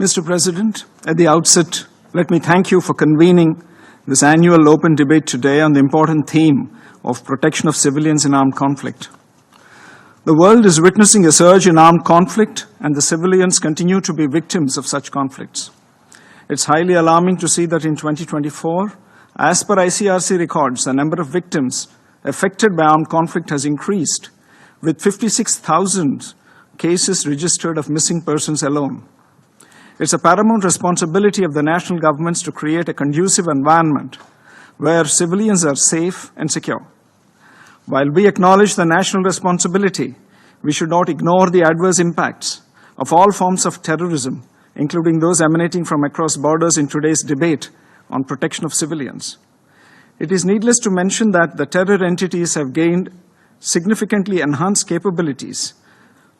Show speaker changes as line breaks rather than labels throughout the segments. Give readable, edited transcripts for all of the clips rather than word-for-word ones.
Mr. President, at the outset, let me thank you for convening this annual open debate today on the important theme of protection of civilians in armed conflict. The world is witnessing a surge in armed conflict, and the civilians continue to be victims of such conflicts. It's highly alarming to see that in 2024, as per ICRC records, the number of victims affected by armed conflict has increased, with 56,000 cases registered of missing persons alone. It's a paramount responsibility of the national governments to create a conducive environment where civilians are safe and secure. While we acknowledge the national responsibility, we should not ignore the adverse impacts of all forms of terrorism, including those emanating from across borders in today's debate on protection of civilians. It is needless to mention that the terror entities have gained significantly enhanced capabilities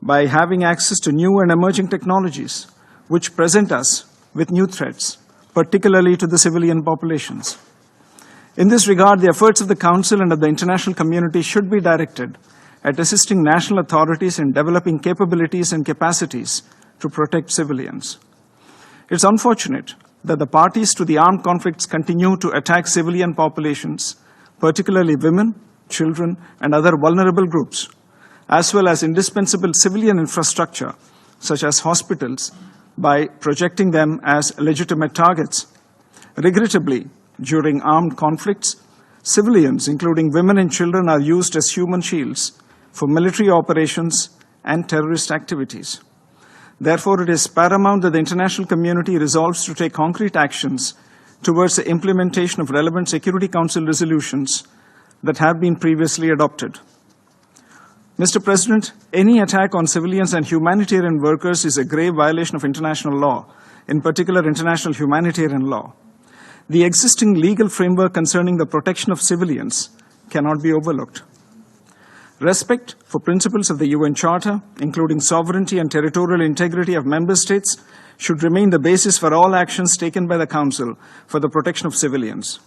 by having access to new and emerging technologies, which present us with new threats, particularly to the civilian populations. In this regard, the efforts of the Council and of the international community should be directed at assisting national authorities in developing capabilities and capacities to protect civilians. It's unfortunate that the parties to the armed conflicts continue to attack civilian populations, particularly women, children, and other vulnerable groups, as well as indispensable civilian infrastructure, such as hospitals, by projecting them as legitimate targets. Regrettably, during armed conflicts, civilians, including women and children, are used as human shields for military operations and terrorist activities. Therefore, it is paramount that the international community resolves to take concrete actions towards the implementation of relevant Security Council resolutions that have been previously adopted. Mr. President, any attack on civilians and humanitarian workers is a grave violation of international law, in particular international humanitarian law. The existing legal framework concerning the protection of civilians cannot be overlooked. Respect for principles of the UN Charter, including sovereignty and territorial integrity of member states, should remain the basis for all actions taken by the Council for the protection of civilians.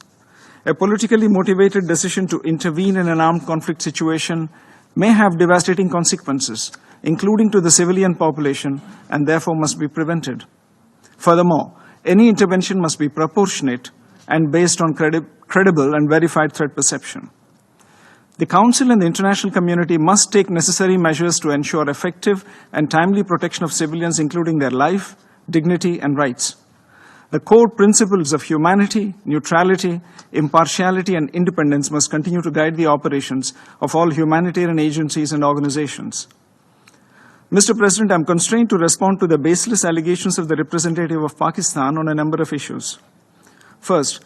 A politically motivated decision to intervene in an armed conflict situation may have devastating consequences, including to the civilian population, and therefore must be prevented. Furthermore, any intervention must be proportionate and based on credible and verified threat perception. The Council and the international community must take necessary measures to ensure effective and timely protection of civilians, including their life, dignity, and rights. The core principles of humanity, neutrality, impartiality, and independence must continue to guide the operations of all humanitarian agencies and organizations. Mr. President, I am constrained to respond to the baseless allegations of the representative of Pakistan on a number of issues. First,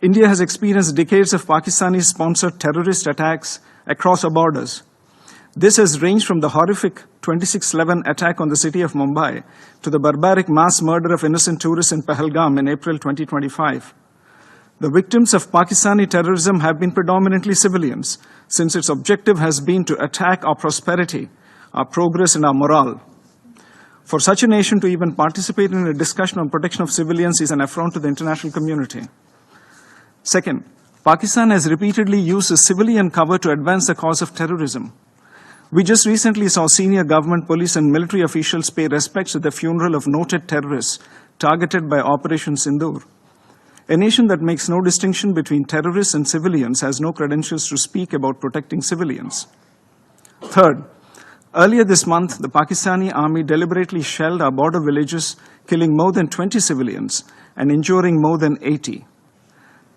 India has experienced decades of Pakistani-sponsored terrorist attacks across our borders. This has ranged from the horrific 26/11 attack on the city of Mumbai to the barbaric mass murder of innocent tourists in Pahalgam in April 2025. The victims of Pakistani terrorism have been predominantly civilians, since its objective has been to attack our prosperity, our progress, and our morale. For such a nation to even participate in a discussion on protection of civilians is an affront to the international community. Second, Pakistan has repeatedly used the civilian cover to advance the cause of terrorism. We just recently saw senior government, police, and military officials pay respects at the funeral of noted terrorists targeted by Operation Sindoor. A nation that makes no distinction between terrorists and civilians has no credentials to speak about protecting civilians. Third, earlier this month, the Pakistani army deliberately shelled our border villages, killing more than 20 civilians and injuring more than 80.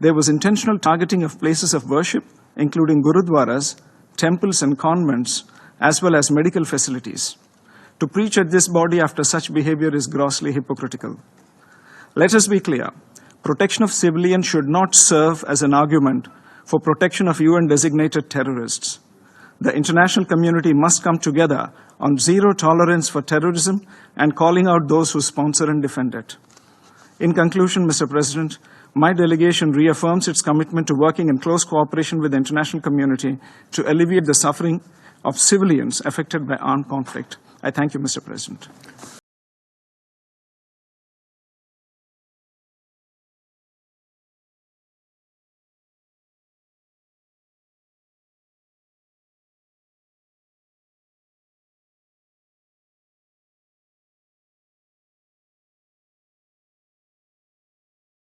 There was intentional targeting of places of worship, including gurudwaras, temples, and convents, as well as medical facilities. To preach at this body after such behavior is grossly hypocritical. Let us be clear. Protection of civilians should not serve as an argument for protection of UN-designated terrorists. The international community must come together on zero tolerance for terrorism and calling out those who sponsor and defend it. In conclusion, Mr. President, my delegation reaffirms its commitment to working in close cooperation with the international community to alleviate the suffering of civilians affected by armed conflict. I thank you, Mr. President.